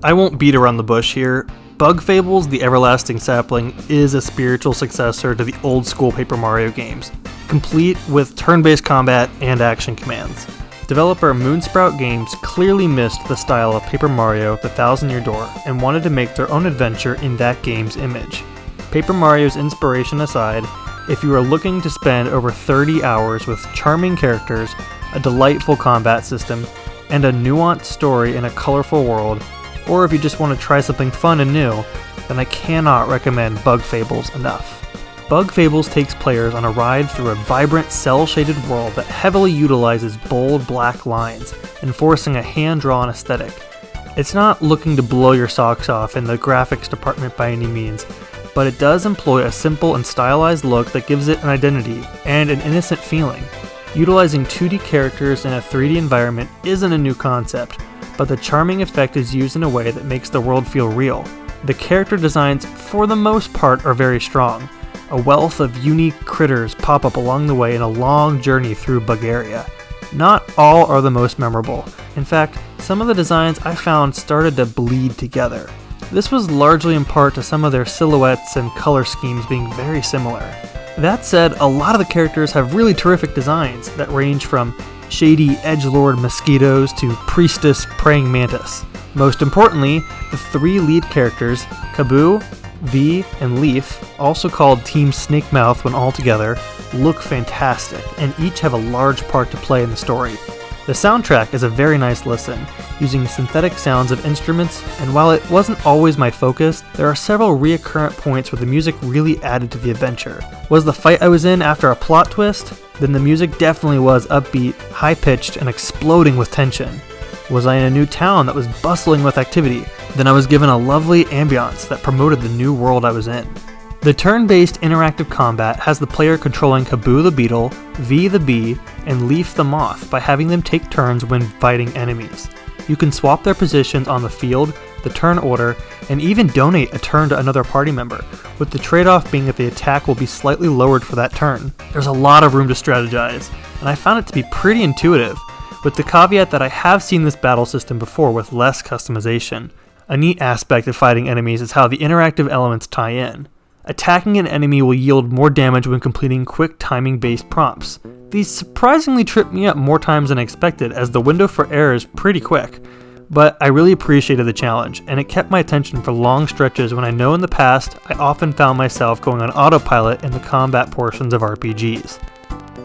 I won't beat around the bush here. Bug Fables: The Everlasting Sapling is a spiritual successor to the old school Paper Mario games, complete with turn-based combat and action commands. Developer Moonsprout Games clearly missed the style of Paper Mario: The Thousand Year Door and wanted to make their own adventure in that game's image. Paper Mario's inspiration aside, if you are looking to spend over 30 hours with charming characters, a delightful combat system, and a nuanced story in a colorful world, or if you just want to try something fun and new, then I cannot recommend Bug Fables enough. Bug Fables takes players on a ride through a vibrant, cel-shaded world that heavily utilizes bold black lines, enforcing a hand-drawn aesthetic. It's not looking to blow your socks off in the graphics department by any means, but it does employ a simple and stylized look that gives it an identity and an innocent feeling. Utilizing 2D characters in a 3D environment isn't a new concept, but the charming effect is used in a way that makes the world feel real. The character designs, for the most part, are very strong. A wealth of unique critters pop up along the way in a long journey through Bugaria. Not all are the most memorable. In fact, some of the designs I found started to bleed together. This was largely in part to some of their silhouettes and color schemes being very similar. That said, a lot of the characters have really terrific designs that range from shady edgelord mosquitoes to priestess praying mantis. Most importantly, the 3 lead characters, Kaboo, V, and Leaf, also called Team Snakemouth when all together, look fantastic and each have a large part to play in the story. The soundtrack is a very nice listen, using synthetic sounds of instruments, and while it wasn't always my focus, there are several reoccurrent points where the music really added to the adventure. Was the fight I was in after a plot twist? Then the music definitely was upbeat, high-pitched, and exploding with tension. Was I in a new town that was bustling with activity? Then I was given a lovely ambiance that promoted the new world I was in. The turn-based interactive combat has the player controlling Kaboo the Beetle, V the Bee, and Leaf the Moth by having them take turns when fighting enemies. You can swap their positions on the field, the turn order, and even donate a turn to another party member, with the trade-off being that the attack will be slightly lowered for that turn. There's a lot of room to strategize, and I found it to be pretty intuitive, with the caveat that I have seen this battle system before with less customization. A neat aspect of fighting enemies is how the interactive elements tie in. Attacking an enemy will yield more damage when completing quick timing-based prompts. These surprisingly tripped me up more times than I expected, as the window for error is pretty quick. But I really appreciated the challenge, and it kept my attention for long stretches when I know in the past I often found myself going on autopilot in the combat portions of RPGs.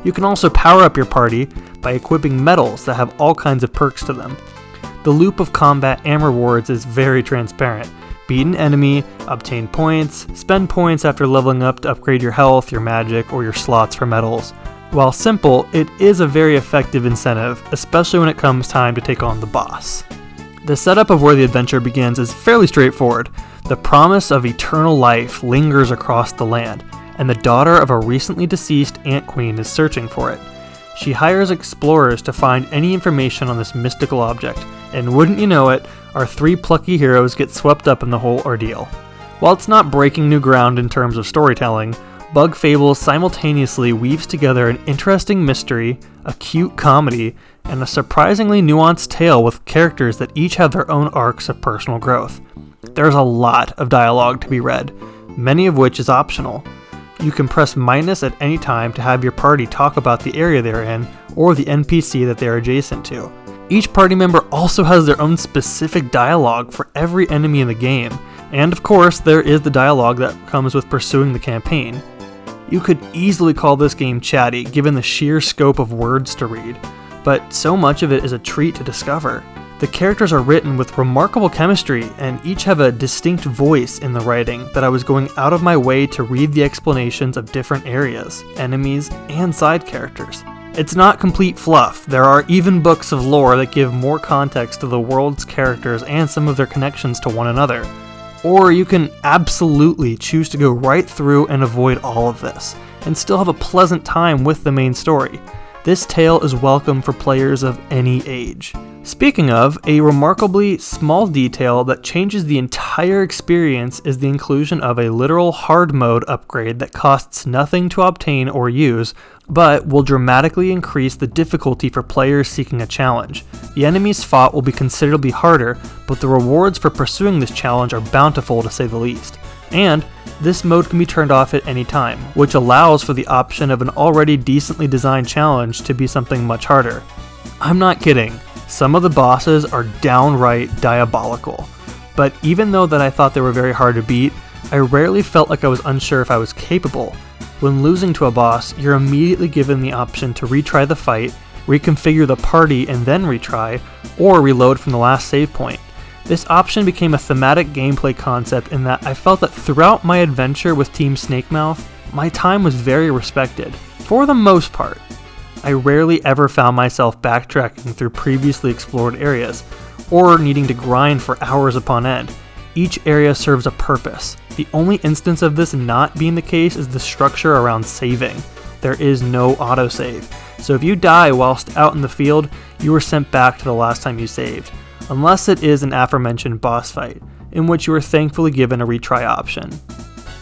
You can also power up your party by equipping medals that have all kinds of perks to them. The loop of combat and rewards is very transparent. Beat an enemy, obtain points, spend points after leveling up to upgrade your health, your magic, or your slots for medals. While simple, it is a very effective incentive, especially when it comes time to take on the boss. The setup of where the adventure begins is fairly straightforward. The promise of eternal life lingers across the land, and the daughter of a recently deceased Ant Queen is searching for it. She hires explorers to find any information on this mystical object, and wouldn't you know it, our 3 plucky heroes get swept up in the whole ordeal. While it's not breaking new ground in terms of storytelling, Bug Fables simultaneously weaves together an interesting mystery, a cute comedy, and a surprisingly nuanced tale with characters that each have their own arcs of personal growth. There's a lot of dialogue to be read, many of which is optional. You can press minus at any time to have your party talk about the area they're in, or the NPC that they're adjacent to. Each party member also has their own specific dialogue for every enemy in the game, and of course there is the dialogue that comes with pursuing the campaign. You could easily call this game chatty given the sheer scope of words to read, but so much of it is a treat to discover. The characters are written with remarkable chemistry and each have a distinct voice in the writing that I was going out of my way to read the explanations of different areas, enemies, and side characters. It's not complete fluff. There are even books of lore that give more context to the world's characters and some of their connections to one another. Or you can absolutely choose to go right through and avoid all of this, and still have a pleasant time with the main story. This tale is welcome for players of any age. Speaking of, a remarkably small detail that changes the entire experience is the inclusion of a literal hard mode upgrade that costs nothing to obtain or use, but will dramatically increase the difficulty for players seeking a challenge. The enemies fought will be considerably harder, but the rewards for pursuing this challenge are bountiful to say the least. And this mode can be turned off at any time, which allows for the option of an already decently designed challenge to be something much harder. I'm not kidding, some of the bosses are downright diabolical. But even though that I thought they were very hard to beat, I rarely felt like I was unsure if I was capable. When losing to a boss, you're immediately given the option to retry the fight, reconfigure the party and then retry, or reload from the last save point. This option became a thematic gameplay concept in that I felt that throughout my adventure with Team Snakemouth, my time was very respected, for the most part. I rarely ever found myself backtracking through previously explored areas, or needing to grind for hours upon end. Each area serves a purpose. The only instance of this not being the case is the structure around saving. There is no autosave, so if you die whilst out in the field, you are sent back to the last time you saved, unless it is an aforementioned boss fight, in which you are thankfully given a retry option.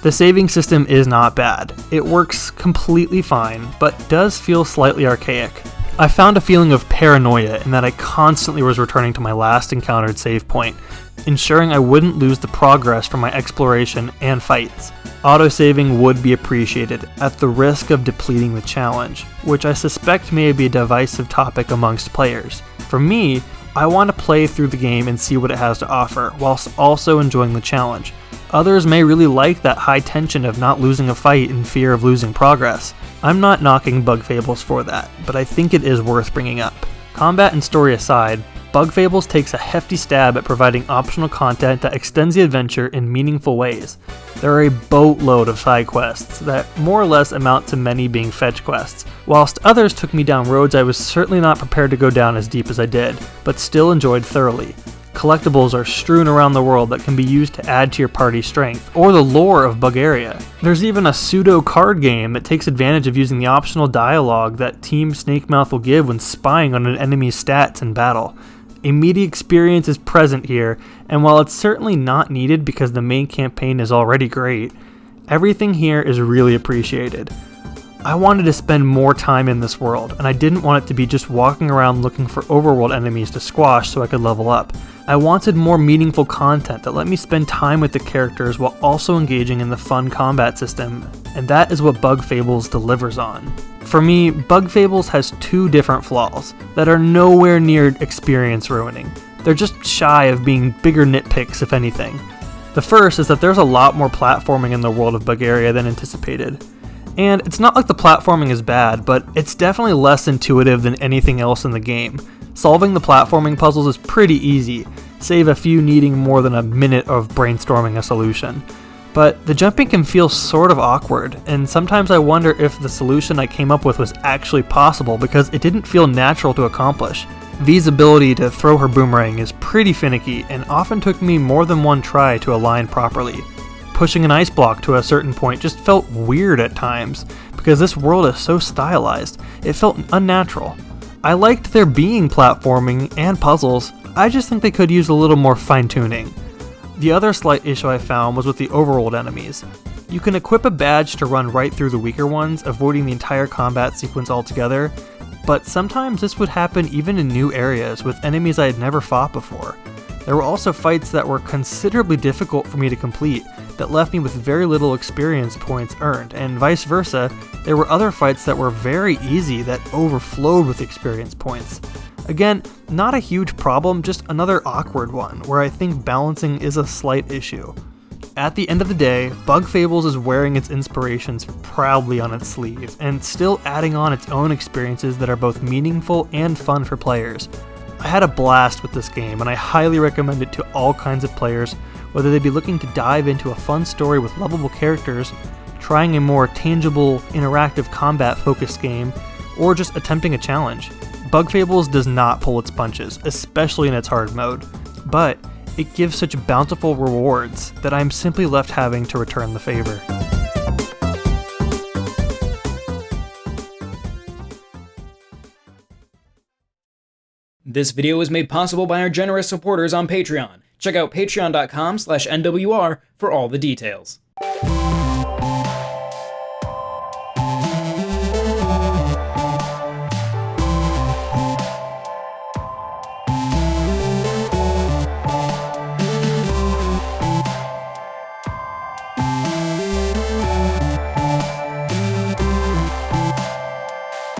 The saving system is not bad. It works completely fine, but does feel slightly archaic. I found a feeling of paranoia in that I constantly was returning to my last encountered save point, ensuring I wouldn't lose the progress from my exploration and fights. Autosaving would be appreciated at the risk of depleting the challenge, which I suspect may be a divisive topic amongst players. For me, I want to play through the game and see what it has to offer, whilst also enjoying the challenge. Others may really like that high tension of not losing a fight in fear of losing progress. I'm not knocking Bug Fables for that, but I think it is worth bringing up. Combat and story aside, Bug Fables takes a hefty stab at providing optional content that extends the adventure in meaningful ways. There are a boatload of side quests that more or less amount to many being fetch quests, whilst others took me down roads I was certainly not prepared to go down as deep as I did, but still enjoyed thoroughly. Collectibles are strewn around the world that can be used to add to your party's strength, or the lore of Bugaria. There's even a pseudo card game that takes advantage of using the optional dialogue that Team Snakemouth will give when spying on an enemy's stats in battle. A meaty experience is present here, and while it's certainly not needed because the main campaign is already great, everything here is really appreciated. I wanted to spend more time in this world, and I didn't want it to be just walking around looking for overworld enemies to squash so I could level up. I wanted more meaningful content that let me spend time with the characters while also engaging in the fun combat system, and that is what Bug Fables delivers on. For me, Bug Fables has two different flaws that are nowhere near experience ruining. They're just shy of being bigger nitpicks, if anything. The first is that there's a lot more platforming in the world of Bugaria than anticipated. And it's not like the platforming is bad, but it's definitely less intuitive than anything else in the game. Solving the platforming puzzles is pretty easy, save a few needing more than a minute of brainstorming a solution. But the jumping can feel sort of awkward, and sometimes I wonder if the solution I came up with was actually possible because it didn't feel natural to accomplish. V's ability to throw her boomerang is pretty finicky and often took me more than one try to align properly. Pushing an ice block to a certain point just felt weird at times, because this world is so stylized, it felt unnatural. I liked there being platforming and puzzles, I just think they could use a little more fine-tuning. The other slight issue I found was with the overworld enemies. You can equip a badge to run right through the weaker ones, avoiding the entire combat sequence altogether, but sometimes this would happen even in new areas with enemies I had never fought before. There were also fights that were considerably difficult for me to complete, that left me with very little experience points earned, and vice versa, there were other fights that were very easy that overflowed with experience points. Again, not a huge problem, just another awkward one, where I think balancing is a slight issue. At the end of the day, Bug Fables is wearing its inspirations proudly on its sleeve, and still adding on its own experiences that are both meaningful and fun for players. I had a blast with this game, and I highly recommend it to all kinds of players, whether they be looking to dive into a fun story with lovable characters, trying a more tangible, interactive combat-focused game, or just attempting a challenge. Bug Fables does not pull its punches, especially in its hard mode, but it gives such bountiful rewards that I'm simply left having to return the favor. This video was made possible by our generous supporters on Patreon. Check out patreon.com/NWR for all the details.